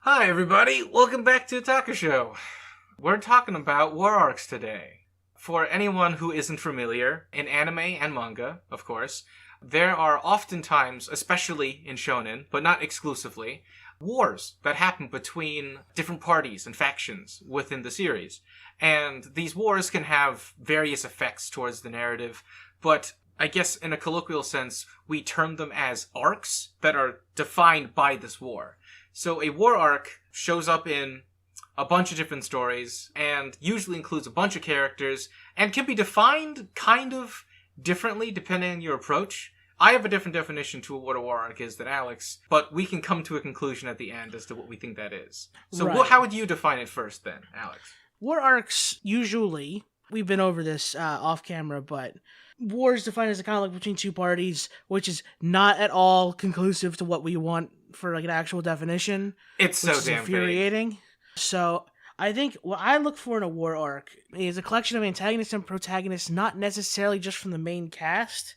Hi everybody, welcome back to O-Tokusho. We're talking about war arcs today. For anyone who isn't familiar, in anime and manga, of course, there are oftentimes, especially in shonen, but not exclusively, wars that happen between different parties and factions within the series. And these wars can have various effects towards the narrative, but I guess in a colloquial sense, we term them as arcs that are defined by this war. So a war arc shows up in a bunch of different stories and usually includes a bunch of characters and can be defined kind of differently depending on your approach. I have a different definition to what a war arc is than Alex, but we can come to a conclusion at the end as to what we think that is. So Right. how would you define it first then, Alex? War arcs, usually, we've been over this off camera, but war is defined as a conflict between two parties, which is not at all conclusive to what we want for like an actual definition. It's so Which is damn infuriating. So I think what I look for in a war arc is a collection of antagonists and protagonists, not necessarily just from the main cast.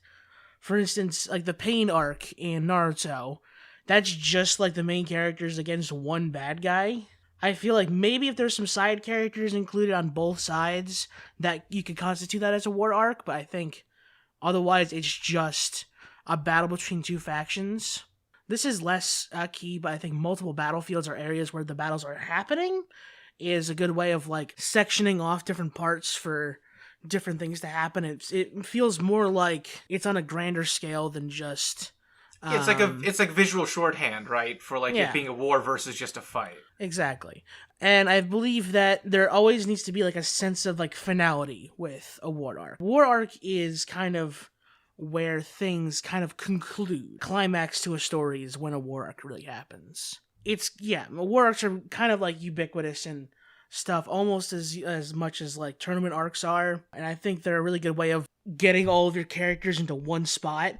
For instance, like the Pain arc in Naruto, that's just like the main characters against one bad guy. I feel like maybe if there's some side characters included on both sides, that you could constitute that as a war arc, but I think otherwise it's just a battle between two factions. This is less key, but I think multiple battlefields or areas where the battles are happening is a good way of like sectioning off different parts for different things to happen. It feels more like it's on a grander scale than just It's like visual shorthand, right? For like Yeah. it being a war versus just a fight. Exactly. And I believe that there always needs to be like a sense of like finality with a war arc. War arc is kind of where things kind of conclude. Climax to a story is when a war arc really happens. War arcs are kind of like ubiquitous in stuff, almost as much as like tournament arcs are. And I think they're a really good way of getting all of your characters into one spot,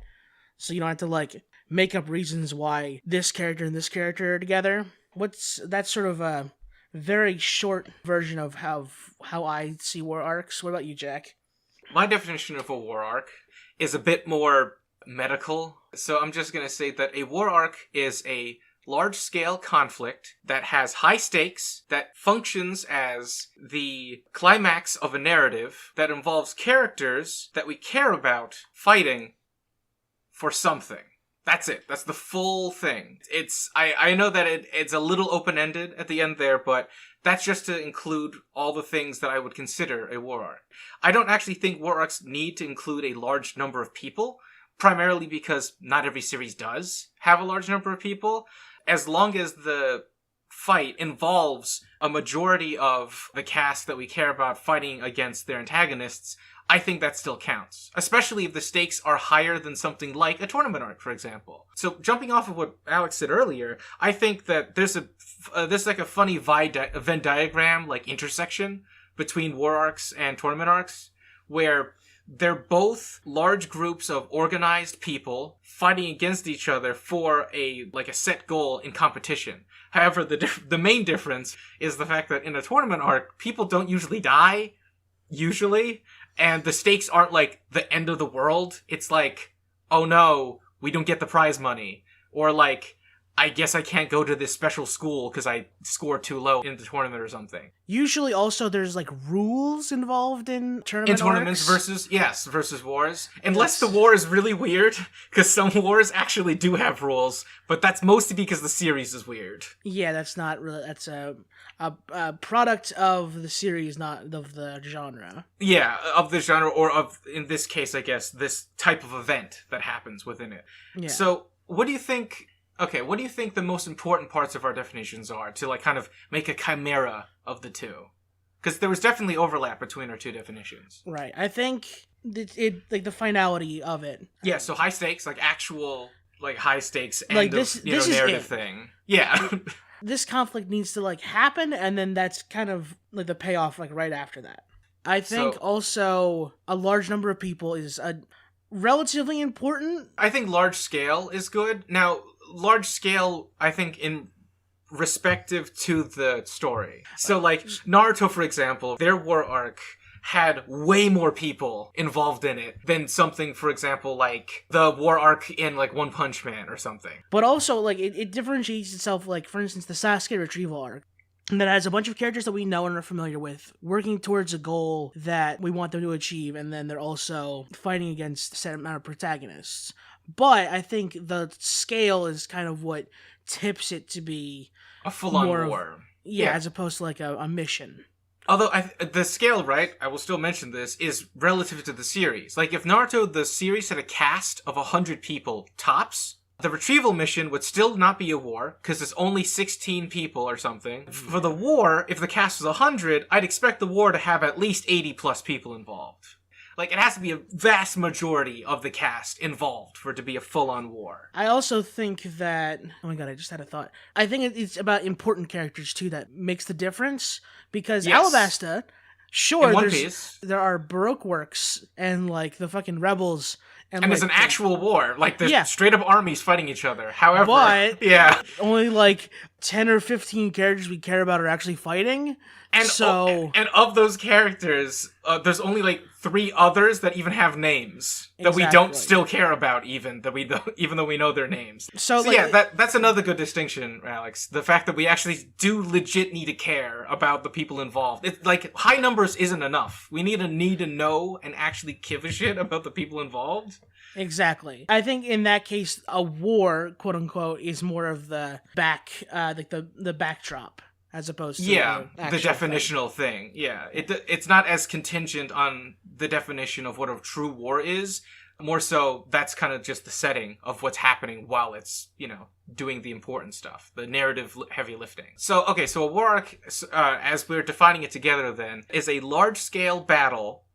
so you don't have to like make up reasons why this character and this character are together. That's sort of a very short version of how I see war arcs. What about you, Jack? My definition of a war arc is a bit more medical. So I'm just going to say that a war arc is a large-scale conflict that has high stakes, that functions as the climax of a narrative, that involves characters that we care about fighting for something. That's it. That's the full thing. I know that it's a little open-ended at the end there, but that's just to include all the things that I would consider a war arc. I don't actually think war arcs need to include a large number of people, primarily because not every series does have a large number of people. As long as the fight involves a majority of the cast that we care about fighting against their antagonists, I think that still counts. Especially if the stakes are higher than something like a tournament arc, for example. So jumping off of what Alex said earlier, I think that there's like a funny Venn diagram, like intersection between war arcs and tournament arcs, where they're both large groups of organized people fighting against each other for a set goal in competition. However, the main difference is the fact that in a tournament arc, people don't usually die, and the stakes aren't like the end of the world. It's like, oh no, we don't get the prize money. Or like, I guess I can't go to this special school because I scored too low in the tournament or something. Usually also there's like rules involved in In tournaments arcs. versus wars. Unless the war is really weird, because some wars actually do have rules, but that's mostly because the series is weird. Yeah, that's not really. That's a product of the series, not of the genre. Yeah, of the genre, or of, in this case, I guess, this type of event that happens within it. Yeah. So, what do you think the most important parts of our definitions are to like kind of make a chimera of the two? Because there was definitely overlap between our two definitions. Right. I think it like the finality of it. Yeah, so high stakes, like actual like high stakes end Like, of this is narrative it. thing. Yeah. This conflict needs to like happen, and then that's kind of like the payoff like right after that. I think So- also a large number of people is a relatively important. I think large scale is good. Now, large scale, I think in respective to the story. So like Naruto, for example, their war arc had way more people involved in it than something, for example, like the war arc in like One Punch Man or something. But also, like, it differentiates itself, like, for instance, the Sasuke retrieval arc. That has a bunch of characters that we know and are familiar with, working towards a goal that we want them to achieve, and then they're also fighting against a set amount of protagonists. But I think the scale is kind of what tips it to be a full-on war. Yeah, as opposed to like a mission. Although the scale, right, I will still mention this, is relative to the series. Like, if Naruto, the series, had a cast of 100 people, tops, the retrieval mission would still not be a war, because it's only 16 people or something. For the war, if the cast was 100, I'd expect the war to have at least 80 plus people involved. Like, it has to be a vast majority of the cast involved for it to be a full-on war. I also think that... Oh my god, I just had a thought. I think it's about important characters, too, that makes the difference. Because Alabasta, sure, there are Baroque works and, like, the fucking rebels... And there's an actual war. Like, there's straight-up armies fighting each other. However... But only, like, 10 or 15 characters we care about are actually fighing. And of those characters, there's only like 3 others that even have names that we don't still care about, even though we know their names. So like, yeah, that's another good distinction, Alex. The fact that we actually do legit need to care about the people involved. It's like high numbers isn't enough. We need to know and actually give a shit about the people involved. Exactly. I think in that case, a war, quote unquote, is more of the the backdrop. As opposed to the definitional thing. Yeah, it's not as contingent on the definition of what a true war is. More so, that's kind of just the setting of what's happening while it's, doing the important stuff, the narrative heavy lifting. So a war arc, as we're defining it together then, is a large-scale battle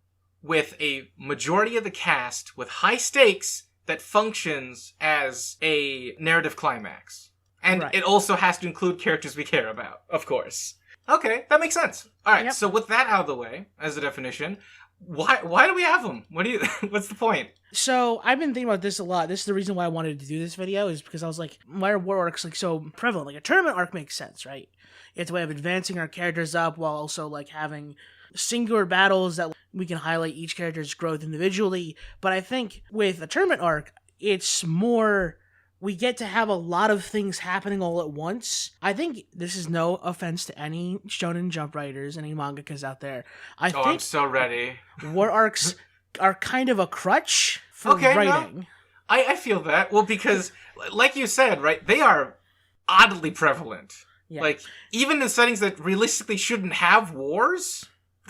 with a majority of the cast with high stakes that functions as a narrative climax. And it also has to include characters we care about, of course. Okay, that makes sense. All right, So with that out of the way, as a definition, why do we have them? What's the point? So I've been thinking about this a lot. This is the reason why I wanted to do this video, is because I was like, why are war arcs like so prevalent? Like a tournament arc makes sense, right? It's a way of advancing our characters up while also like having singular battles that we can highlight each character's growth individually. But I think with a tournament arc, it's more... We get to have a lot of things happening all at once. I think this is no offense to any Shonen Jump writers, any mangakas out there. I think I'm so ready. War arcs are kind of a crutch for writing. No, I feel that. Well, because, like you said, right, they are oddly prevalent. Yeah. Like, even in settings that realistically shouldn't have wars,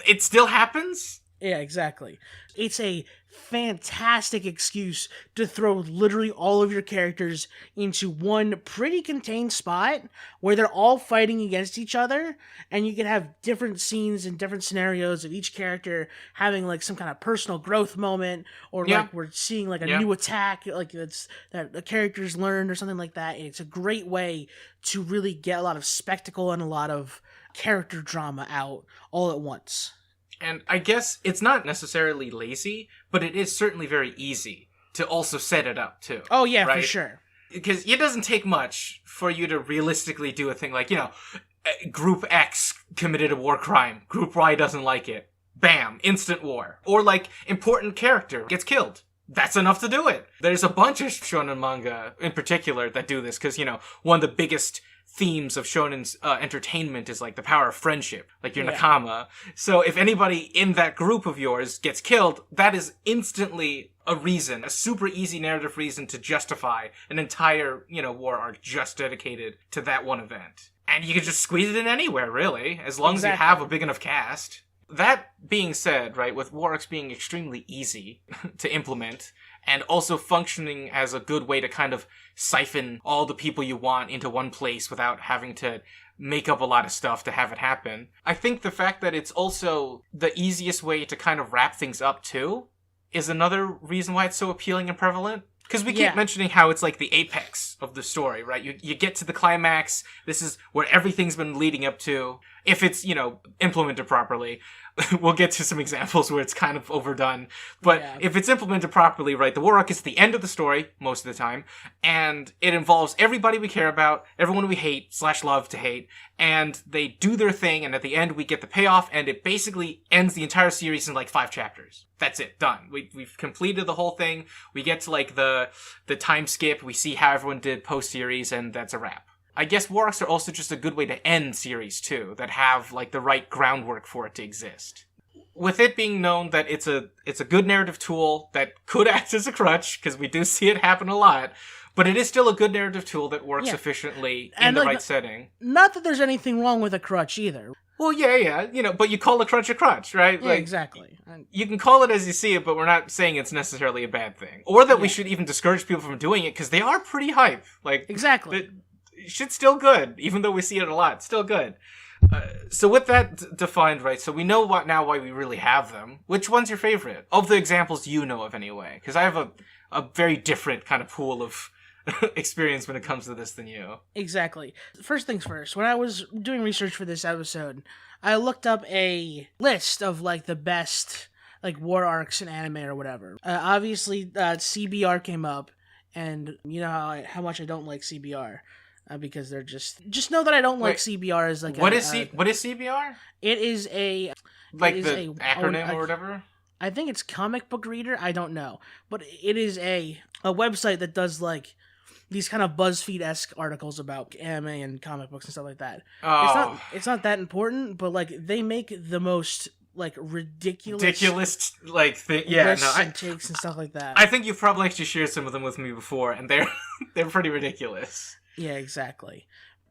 it still happens. Yeah, exactly. It's a fantastic excuse to throw literally all of your characters into one pretty contained spot where they're all fighting against each other, and you can have different scenes and different scenarios of each character having like some kind of personal growth moment, or like we're seeing like a new attack like that the characters learned or something like that. And it's a great way to really get a lot of spectacle and a lot of character drama out all at once. And I guess it's not necessarily lazy, but it is certainly very easy to also set it up, too. Oh, yeah, right? For sure. Because it doesn't take much for you to realistically do a thing like, Group X committed a war crime. Group Y doesn't like it. Bam, instant war. Or, like, important character gets killed. That's enough to do it. There's a bunch of shonen manga, in particular, that do this, because, one of the biggest themes of shonen's entertainment is like the power of friendship, like your nakama. So if anybody in that group of yours gets killed, that is instantly a super easy narrative reason to justify an entire, war arc just dedicated to that one event. And you can just squeeze it in anywhere, really, as long as you have a big enough cast. That being said, right, with war arcs being extremely easy to implement, and also functioning as a good way to kind of siphon all the people you want into one place without having to make up a lot of stuff to have it happen. I think the fact that it's also the easiest way to kind of wrap things up, too, is another reason why it's so appealing and prevalent. Because we keep mentioning how it's like the apex of the story, right? You get to the climax, this is where everything's been leading up to, If it's, implemented properly. We'll get to some examples where it's kind of overdone. But if it's implemented properly, right, the war arc is the end of the story, most of the time, and it involves everybody we care about, everyone we hate / love to hate, and they do their thing, and at the end we get the payoff, and it basically ends the entire series in 5 chapters. That's it, done. We've completed the whole thing. We get to the time skip, we see how everyone did post-series, and that's a wrap. I guess war arcs are also just a good way to end series, too, that have, the right groundwork for it to exist. With it being known that it's a good narrative tool that could act as a crutch, because we do see it happen a lot, but it is still a good narrative tool that works efficiently in the right setting. Not that there's anything wrong with a crutch, either. Well, yeah, but you call a crutch, right? Yeah, exactly. You can call it as you see it, but we're not saying it's necessarily a bad thing. Or that we should even discourage people from doing it, because they are pretty hype. Exactly. Shit's still good, even though we see it a lot. Still good. So with that defined, right, so we know why we really have them. Which one's your favorite? Of the examples you know of, anyway. Because I have a very different kind of pool of experience when it comes to this than you. Exactly. First things first, when I was doing research for this episode, I looked up a list of, the best, war arcs in anime or whatever. Obviously, CBR came up, and you know how much I don't like CBR. Because they're just know that I don't like CBR as what is CBR? It is a the acronym or whatever. I think it's Comic Book Reader. I don't know, but it is a website that does these kind of BuzzFeed-esque articles about anime and comic books and stuff like that. Oh. It's not that important, but they make the most ridiculous thing. Yeah, and takes and stuff like that. I think you've probably actually shared some of them with me before, and they're pretty ridiculous. Yeah, exactly.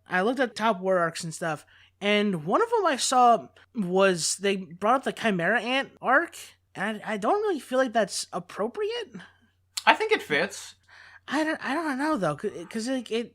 I looked at top war arcs and stuff, and one of them I saw was they brought up the Chimera Ant arc, and I don't really feel like that's appropriate. I think it fits. I don't know though, because it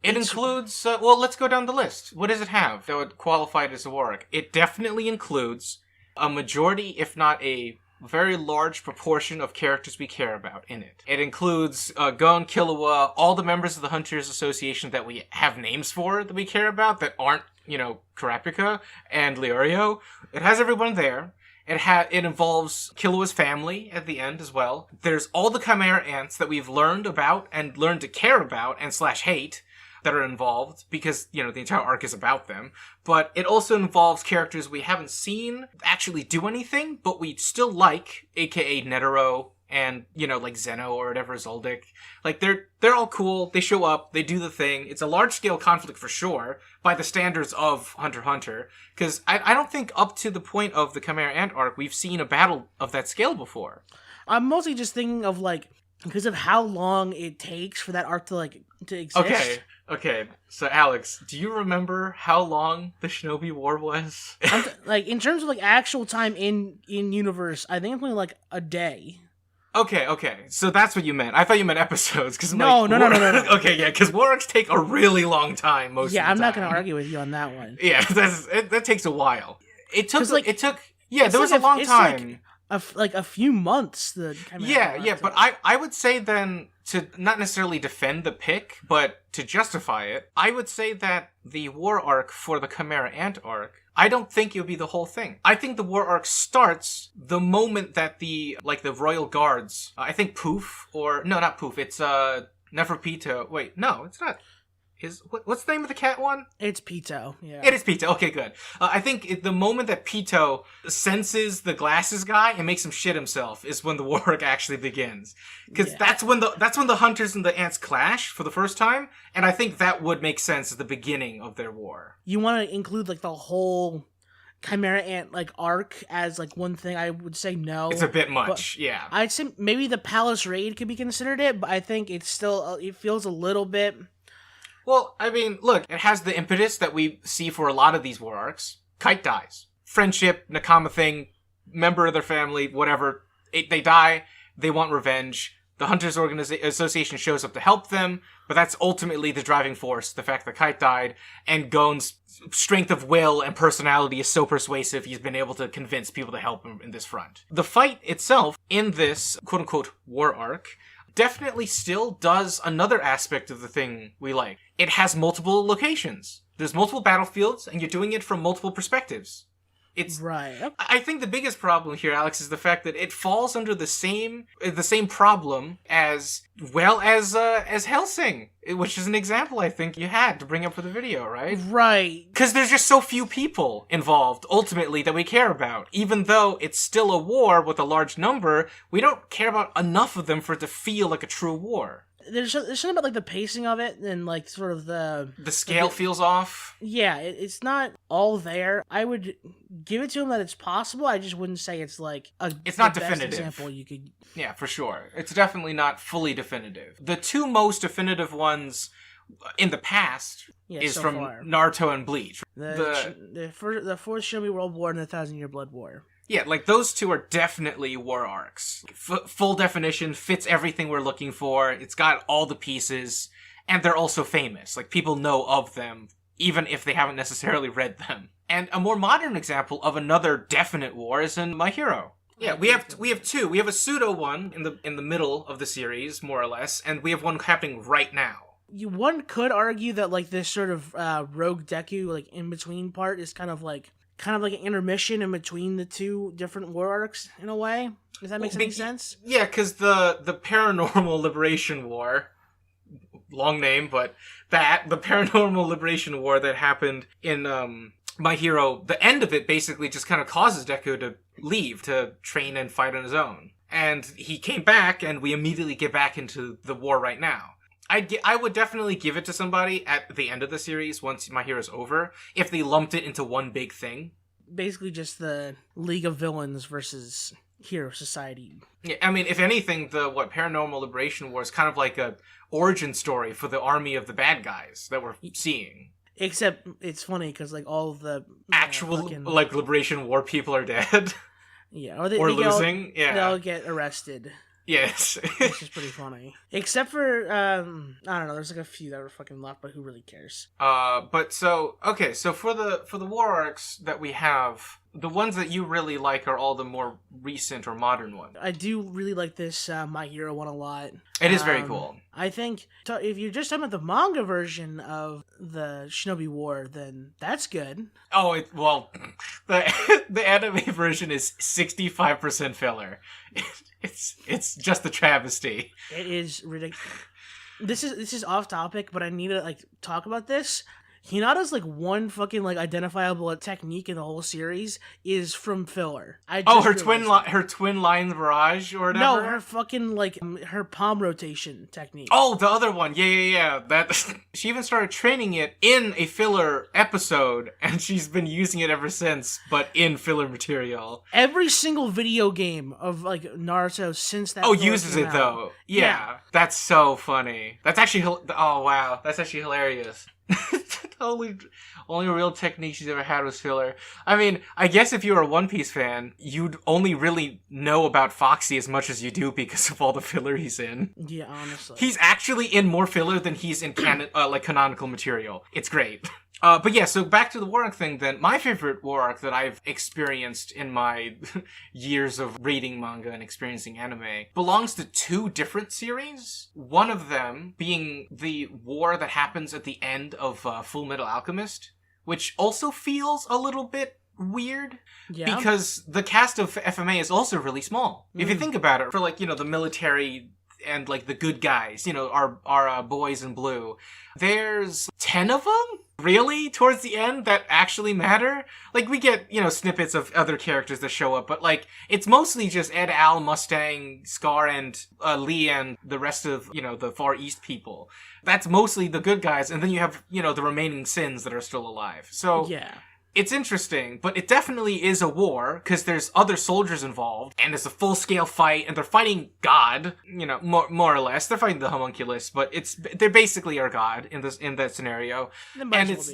includes. Well, let's go down the list. What does it have that would qualify it as a war arc? It definitely includes a majority, if not a very large proportion of characters we care about in it. It includes Gon, Killua, all the members of the Hunters Association that we have names for that we care about that aren't, Kurapika and Leorio. It has everyone there. It involves Killua's family at the end as well. There's all the Chimera Ants that we've learned about and learned to care about and /hate that are involved because, the entire arc is about them. But it also involves characters we haven't seen actually do anything, but we still like, aka Netero and, Zeno or whatever, Zoldyck. They're all cool, they show up, they do the thing. It's a large-scale conflict for sure, by the standards of Hunter x Hunter, because I don't think up to the point of the Chimera Ant arc, we've seen a battle of that scale before. I'm mostly just thinking of, because of how long it takes for that arc to exist. Okay, so Alex, do you remember how long the Shinobi War was? In terms of actual time in universe, I think it's only a day. Okay, so that's what you meant. I thought you meant episodes. Cause no. Okay, yeah, because war arcs take a really long time most of the time. Yeah, I'm not going to argue with you on that one. Yeah, that takes a while. There was a long time. A few months. But I would say then, to not necessarily defend the pick, but to justify it, I would say that the war arc for the Chimera Ant arc, I don't think it'll be the whole thing. I think the war arc starts the moment that the royal guards, I think Poof, or no, not Poof, it's Neferpito. Wait, no, it's not. What's the name of the cat one? It's Pito, yeah. It is Pito, okay, good. I think the moment that Pito senses the glasses guy and makes him shit himself is when the war arc actually begins. Because that's when the hunters and the ants clash for the first time, and I think that would make sense at the beginning of their war. You want to include the whole Chimera Ant arc as one thing? I would say no. It's a bit much, yeah. I'd say maybe the Palace Raid could be considered it, but I think it's still, it feels a little bit... Well, I mean, look, it has the impetus that we see for a lot of these war arcs. Kite dies. Friendship, Nakama thing, member of their family, whatever. They die, they want revenge. The Hunters Association shows up to help them, but that's ultimately the driving force, the fact that Kite died, and Gon's strength of will and personality is so persuasive he's been able to convince people to help him in this front. The fight itself, in this quote-unquote war arc, definitely still does another aspect of the thing we like. It has multiple locations. There's multiple battlefields, and you're doing it from multiple perspectives. It's right. I think the biggest problem here, Alex, is the fact that it falls under the same problem as Hellsing, which is an example I think you had to bring up for the video, right? Right. Because there's just so few people involved, ultimately, that we care about. Even though it's still a war with a large number, we don't care about enough of them for it to feel like a true war. There's something about like the pacing of it and like sort of the scale feels off. Yeah, it's not all there. I would give it to him that it's possible. I just wouldn't say it's like it's not the definitive best example you could. Yeah, for sure. It's definitely not fully definitive. The two most definitive ones in the past is so from far. Naruto and Bleach. The Fourth Shinobi World War and the 1,000-Year Blood War. Yeah, like, those two are definitely war arcs. Full definition, fits everything we're looking for, it's got all the pieces, and they're also famous. Like, people know of them, even if they haven't necessarily read them. And a more modern example of another definite war is in My Hero. Yeah, we have two. We have a pseudo one in the middle of the series, more or less, and we have one happening right now. One could argue that, like, this sort of Rogue Deku, like, in-between part is kind of like an intermission in between the two different war arcs, in a way. Does that make any sense? Yeah, because the Paranormal Liberation War, long name, but the Paranormal Liberation War that happened in My Hero, the end of it basically just kind of causes Deku to leave to train and fight on his own. And he came back, and we immediately get back into the war right now. I would definitely give it to somebody at the end of the series, once My Hero's over, if they lumped it into one big thing. Basically just the League of Villains versus Hero Society. Yeah, I mean, if anything, the Paranormal Liberation War is kind of like a origin story for the army of the bad guys that we're seeing. Except it's funny because like all of the actual like Liberation War people are dead. Yeah, or they losing. They all get arrested. Yes. Which is pretty funny. Except for, I don't know, there's like a few that were fucking left, but who really cares? But so for the war arcs that we have, the ones that you really like are all the more recent or modern ones. I do really like this My Hero one a lot. It is very cool. I think if you're just talking about the manga version of the Shinobi War, then that's good. Oh, the anime version is 65% filler. It's just a travesty. It is ridiculous. This is off topic, but I need to like talk about this. Hinata's like one fucking like identifiable technique in the whole series is from filler. Her twin line barrage or whatever. No, her fucking like her palm rotation technique. Oh, the other one. Yeah. That she even started training it in a filler episode, and she's been using it ever since, but in filler material. Every single video game of like Naruto since that. Uses it though. Yeah, that's so funny. That's actually that's actually hilarious. Only real technique she's ever had was filler. I mean, I guess if you were a One Piece fan, you'd only really know about Foxy as much as you do because of all the filler he's in. Yeah, honestly. He's actually in more filler than he's in canonical material. It's great. But yeah, so back to the war arc thing then. My favorite war arc that I've experienced in my years of reading manga and experiencing anime belongs to two different series. One of them being the war that happens at the end of Full Metal Alchemist, which also feels a little bit weird. Yeah. Because the cast of FMA is also really small. If you think about it, for like, the military and like the good guys, our boys in blue, there's 10 of them? Really? Towards the end that actually matter? Like, we get, snippets of other characters that show up, but like, it's mostly just Ed, Al, Mustang, Scar, and Lee, and the rest of, the Far East people. That's mostly the good guys, and then you have, the remaining sins that are still alive. So, yeah. It's interesting, but it definitely is a war, because there's other soldiers involved, and it's a full-scale fight, and they're fighting God, more or less. They're fighting the homunculus, but they basically are God in that scenario. And it's,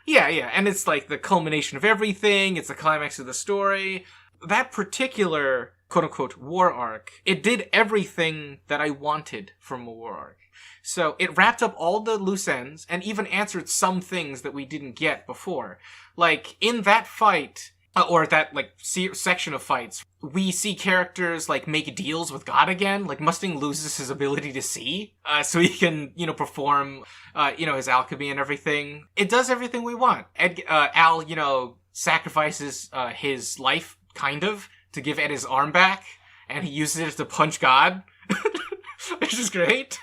yeah, and it's like the culmination of everything, it's the climax of the story. That particular, quote-unquote, war arc, it did everything that I wanted from a war arc. So it wrapped up all the loose ends and even answered some things that we didn't get before. Like, in that fight, or that like section of fights, we see characters like make deals with God again. Like Mustang loses his ability to see, so he can perform his alchemy and everything. It does everything we want. Al sacrifices his life kind of to give Ed his arm back, and he uses it to punch God. Which is great.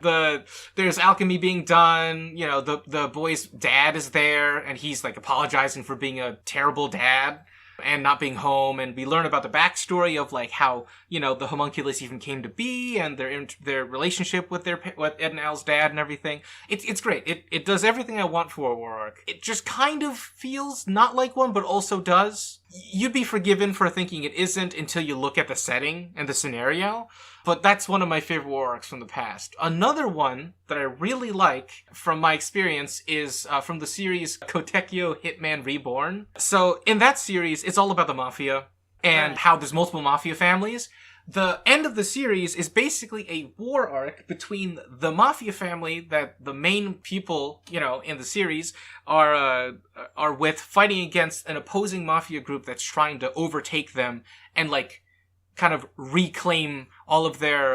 There's alchemy being done. The boy's dad is there, and he's like apologizing for being a terrible dad and not being home. And we learn about the backstory of like how the homunculus even came to be, and their relationship with Ed and Al's dad and everything. It's great. It does everything I want for a war arc. It just kind of feels not like one, but also does. You'd be forgiven for thinking it isn't until you look at the setting and the scenario. But that's one of my favorite war arcs from the past. Another one that I really like from my experience is from the series Kotekyo Hitman Reborn. So in that series, it's all about the mafia and how there's multiple mafia families. The end of the series is basically a war arc between the mafia family that the main people, in the series are with, fighting against an opposing mafia group that's trying to overtake them and like kind of reclaim all of their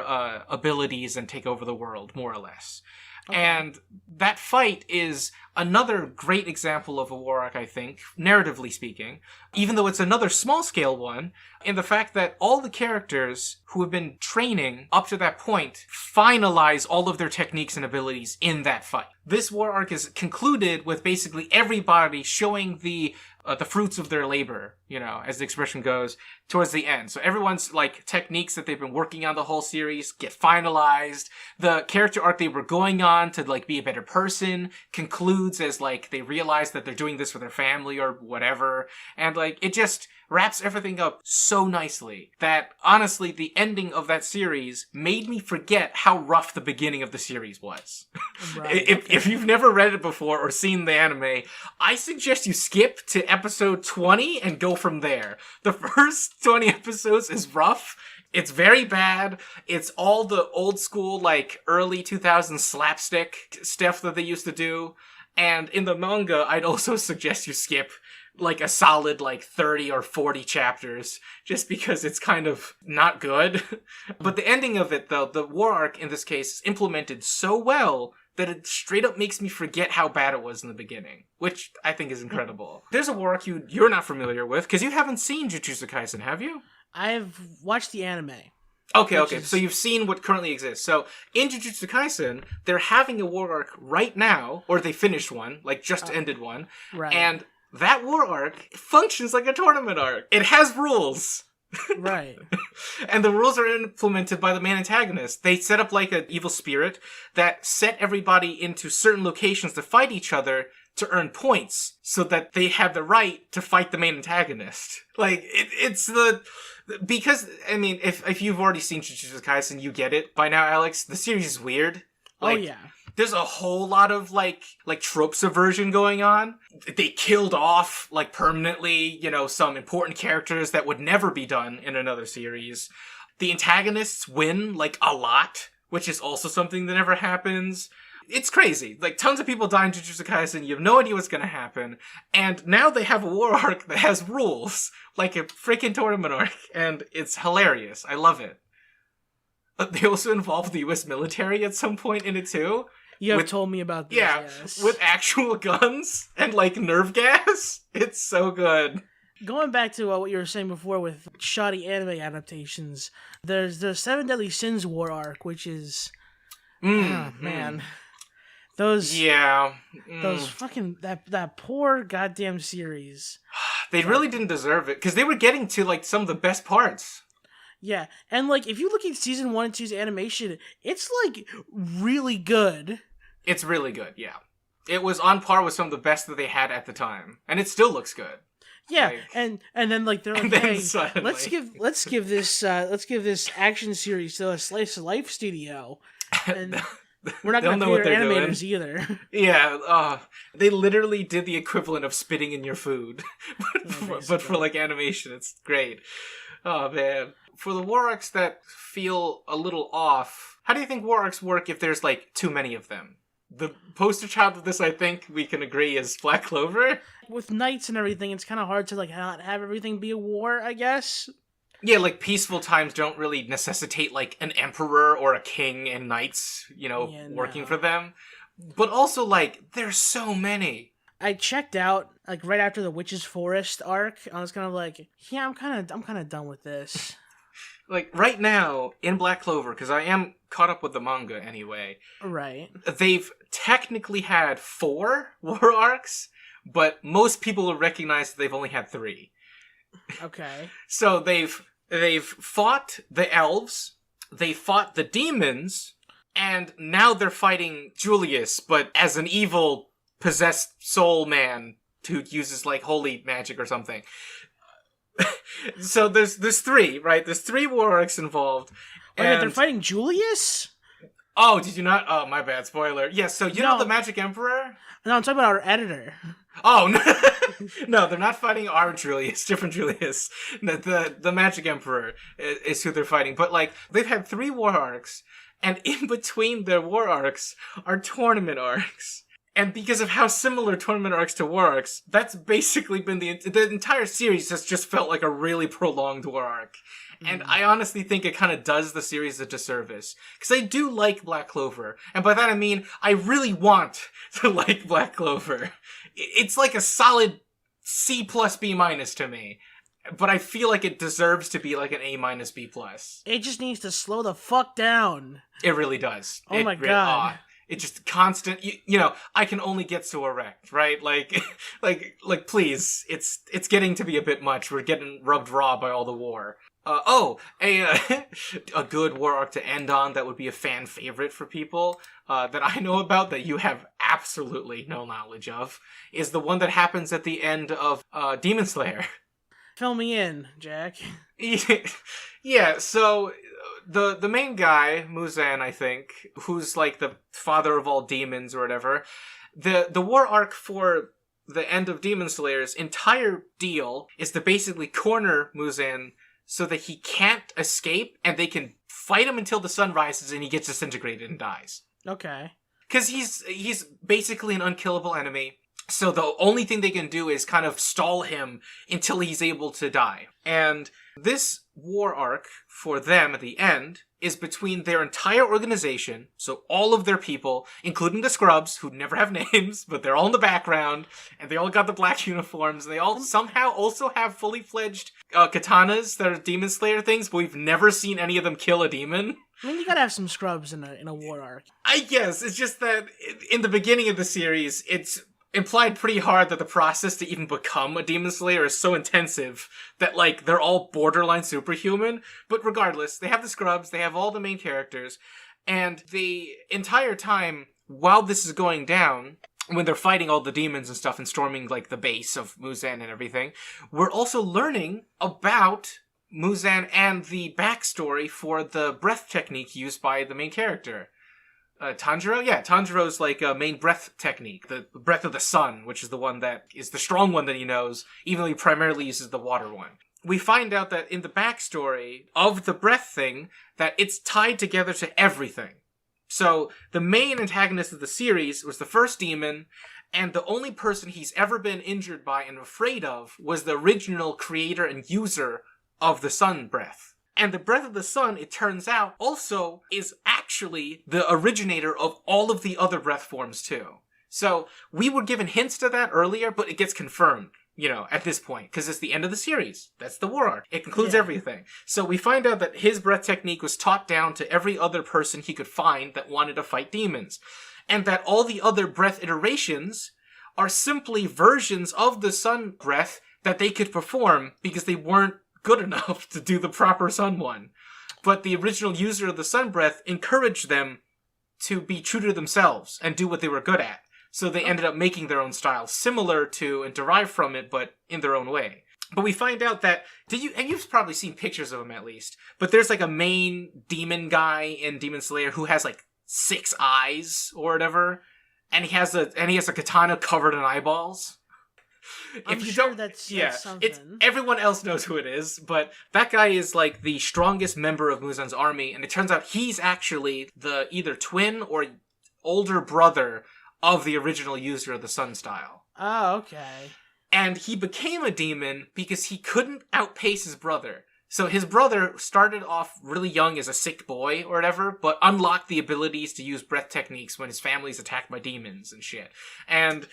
abilities and take over the world, more or less. Okay. And that fight is another great example of a war arc, I think, narratively speaking, even though it's another small-scale one, in the fact that all the characters who have been training up to that point finalize all of their techniques and abilities in that fight. This war arc is concluded with basically everybody showing the fruits of their labor, as the expression goes, towards the end. So everyone's, like, techniques that they've been working on the whole series get finalized. The character arc they were going on to, like, be a better person concludes as, like, they realize that they're doing this for their family or whatever. And, like, it just wraps everything up so nicely that, honestly, the ending of that series made me forget how rough the beginning of the series was. Right. If you've never read it before or seen the anime, I suggest you skip to episode 20 and go from there. The first 20 episodes is rough. It's very bad. It's all the old school, like, early 2000s slapstick stuff that they used to do. And in the manga, I'd also suggest you skip like a solid like 30 or 40 chapters just because it's kind of not good. But the ending of it, though, the war arc in this case, is implemented so well that it straight up makes me forget how bad it was in the beginning, which I think is incredible. There's a war arc you're not familiar with because you haven't seen Jujutsu Kaisen, have you? I've watched the anime. Okay. So you've seen what currently exists. So in Jujutsu Kaisen, they're having a war arc right now, or they finished one, like just ended one. Right. And that war arc functions like a tournament arc. It has rules. Right. And the rules are implemented by the main antagonist. They set up like an evil spirit that set everybody into certain locations to fight each other to earn points so that they have the right to fight the main antagonist. Like, because, I mean, if you've already seen Jujutsu Kaisen, you get it by now, Alex. The series is weird. Like, oh, yeah. There's a whole lot of, like trope subversion going on. They killed off, like, permanently, some important characters that would never be done in another series. The antagonists win, like, a lot, which is also something that never happens. It's crazy. Like, tons of people die in Jujutsu Kaisen, you have no idea what's gonna happen, and now they have a war arc that has rules, like a freaking tournament arc, and it's hilarious. I love it. But they also involve the US military at some point in it, too. You have told me about this, yeah, yes. With actual guns and, like, nerve gas. It's so good. Going back to what you were saying before with shoddy anime adaptations, there's the Seven Deadly Sins war arc, which is... man. Those fucking... That poor goddamn series. They really didn't deserve it, because they were getting to, like, some of the best parts. Yeah, and, like, if you look at Season 1 and 2's animation, it's, like, really good. It's really good, yeah. It was on par with some of the best that they had at the time. And it still looks good. Yeah, like, and then, like, they're like, hey, suddenly... let's give this action series to a Slice of Life studio. And we're not going to pay their animators doing. Either. Yeah, they literally did the equivalent of spitting in your food. but for, like, animation, it's great. Oh, man. For the war arcs that feel a little off, how do you think war arcs work if there's, like, too many of them? The poster child of this, I think we can agree, is Black Clover. With knights and everything, it's kind of hard to, like, not have everything be a war, I guess. Yeah, like, peaceful times don't really necessitate, like, an emperor or a king and knights, working for them. But also, like, there's so many. I checked out, like, right after the Witch's Forest arc. I was kind of like, yeah, I'm kind of done with this. Like, right now, in Black Clover, because I am caught up with the manga anyway. Right. They've technically had 4 war arcs, but most people will recognize that they've only had 3. Okay. So they've fought the elves, they fought the demons, and now they're fighting Julius, but as an evil, possessed soul man who uses, like, holy magic or something. So there's 3, right? There's 3 war arcs involved. Wait, they're fighting Julius? Oh, did you not? Oh, my bad. Spoiler. Yeah, so you know the Magic Emperor? No, I'm talking about our editor. Oh, no. No, they're not fighting our Julius. Different Julius. The Magic Emperor is who they're fighting. But, like, they've had 3 war arcs, and in between their war arcs are tournament arcs. And because of how similar tournament arcs to war arcs, that's basically been the entire series has just felt like a really prolonged war arc. And I honestly think it kind of does the series a disservice. Because I do like Black Clover. And by that I mean, I really want to like Black Clover. It's like a solid C plus B minus to me. But I feel like it deserves to be like an A minus B plus. It just needs to slow the fuck down. It really does. Oh my god. It's just constant, I can only get so erect, right? Like, please, it's getting to be a bit much. We're getting rubbed raw by all the war. A good war arc to end on that would be a fan favorite for people, that I know about that you have absolutely no knowledge of, is the one that happens at the end of, Demon Slayer. Fill me in, Jack. Yeah, so the main guy, Muzan, I think, who's like the father of all demons or whatever, the war arc for the end of Demon Slayer's entire deal is to basically corner Muzan so that he can't escape and they can fight him until the sun rises and he gets disintegrated and dies. Okay. Because he's basically an unkillable enemy. So the only thing they can do is kind of stall him until he's able to die. And this war arc for them at the end is between their entire organization, so all of their people, including the scrubs, who never have names, but they're all in the background, and they all got the black uniforms, and they all somehow also have fully fledged katanas that are Demon Slayer things, but we've never seen any of them kill a demon. I mean, you gotta have some scrubs in a war arc. I guess, it's just that in the beginning of the series, it's implied pretty hard that the process to even become a Demon Slayer is so intensive that, like, they're all borderline superhuman. But regardless, they have the scrubs, they have all the main characters, and the entire time, while this is going down, when they're fighting all the demons and stuff and storming, like, the base of Muzan and everything, we're also learning about Muzan and the backstory for the breath technique used by the main character. Tanjiro? Yeah, Tanjiro's, like, main breath technique. The breath of the sun, which is the one that is the strong one that he knows, even though he primarily uses the water one. We find out that in the backstory of the breath thing, that it's tied together to everything. So, the main antagonist of the series was the first demon, and the only person he's ever been injured by and afraid of was the original creator and user of the sun breath. And the breath of the sun, it turns out, also is actually the originator of all of the other breath forms, too. So, we were given hints to that earlier, but it gets confirmed, at this point, because it's the end of the series. That's the war arc. It concludes everything. So, we find out that his breath technique was taught down to every other person he could find that wanted to fight demons. And that all the other breath iterations are simply versions of the sun breath that they could perform because they weren't good enough to do the proper sun one. But the original user of the sun breath encouraged them to be true to themselves and do what they were good at. So they ended up making their own style, similar to and derived from it, but in their own way. But we find out that, and you've probably seen pictures of him at least, but there's like a main demon guy in Demon Slayer who has like 6 eyes or whatever, and he has a katana covered in eyeballs. I'm sure that's something. It's everyone else knows who it is, but that guy is like the strongest member of Muzan's army, and it turns out he's actually the either twin older brother of the original user of the Sun style. Oh, okay. And he became a demon because he couldn't outpace his brother. So his brother started off really young as a sick boy or whatever, but unlocked the abilities to use breath techniques when his family's attacked by demons and shit. And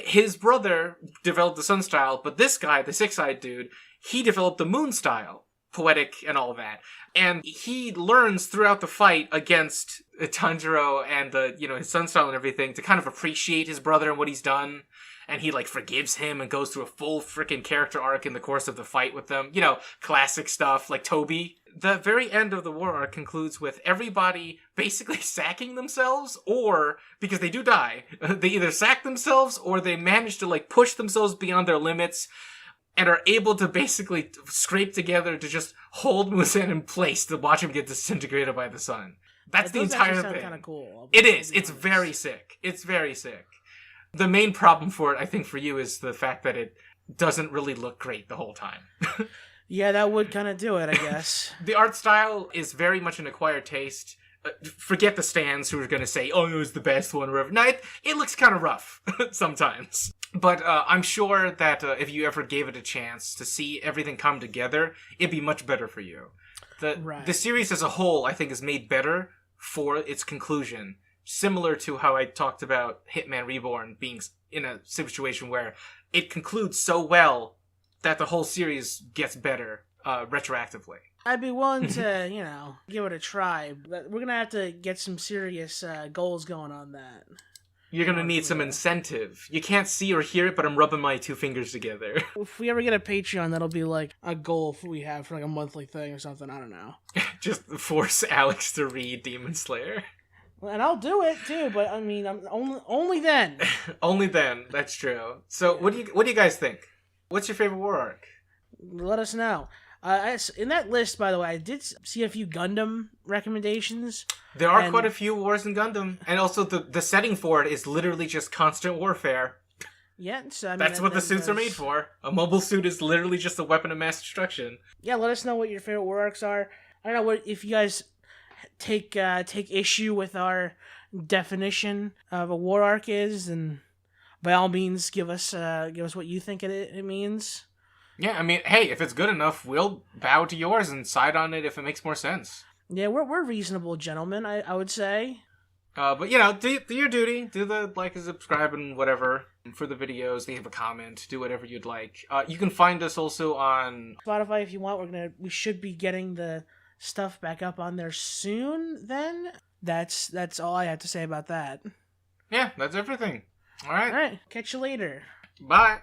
his brother developed the Sun style, but this guy, the six-eyed dude, he developed the Moon style, poetic and all that. And he learns throughout the fight against Tanjiro and his Sun style and everything to kind of appreciate his brother and what he's done. And he, forgives him and goes through a full freaking character arc in the course of the fight with them. Classic stuff, like Toby. The very end of the war arc concludes with everybody basically sacking themselves, or, because they do die, they either sack themselves or they manage to, push themselves beyond their limits and are able to basically scrape together to just hold Muzan in place to watch him get disintegrated by the sun. That's the entire thing. Kind of cool. It is. It's very sick. It's very sick. The main problem for it, I think, for you is the fact that it doesn't really look great the whole time. Yeah, that would kind of do it, I guess. The art style is very much an acquired taste. Forget the stands who are going to say, oh, it was the best one or whatever. No, it looks kind of rough sometimes. But I'm sure that if you ever gave it a chance to see everything come together, it'd be much better for you. The series as a whole, I think, is made better for its conclusion. Similar to how I talked about Hitman Reborn being in a situation where it concludes so well that the whole series gets better retroactively. I'd be willing to, give it a try. But we're going to have to get some serious goals going on that. You're going to need some incentive. You can't see or hear it, but I'm rubbing my two fingers together. If we ever get a Patreon, that'll be a goal we have for a monthly thing or something. I don't know. Just force Alex to read Demon Slayer. And I'll do it too, but I mean, I'm only then. Only then. That's true. So, what do you guys think? What's your favorite war arc? Let us know. In that list, by the way, I did see a few Gundam recommendations. There are quite a few wars in Gundam, and also the setting for it is literally just constant warfare. Yeah, so that's what the suits are made for. A mobile suit is literally just a weapon of mass destruction. Yeah, let us know what your favorite war arcs are. I don't know if you guys take issue with our definition of a war arc is, and by all means give us what you think it means. Yeah, I mean, hey, if it's good enough, we'll bow to yours and side on it if it makes more sense. Yeah, we're reasonable gentlemen, I would say. But do your duty, do the like and subscribe and whatever for the videos. Leave a comment, do whatever you'd like. You can find us also on Spotify if you want. We should be getting the stuff back up on there soon. Then that's all I have to say about that. Yeah, that's everything. All right. Catch you later. Bye.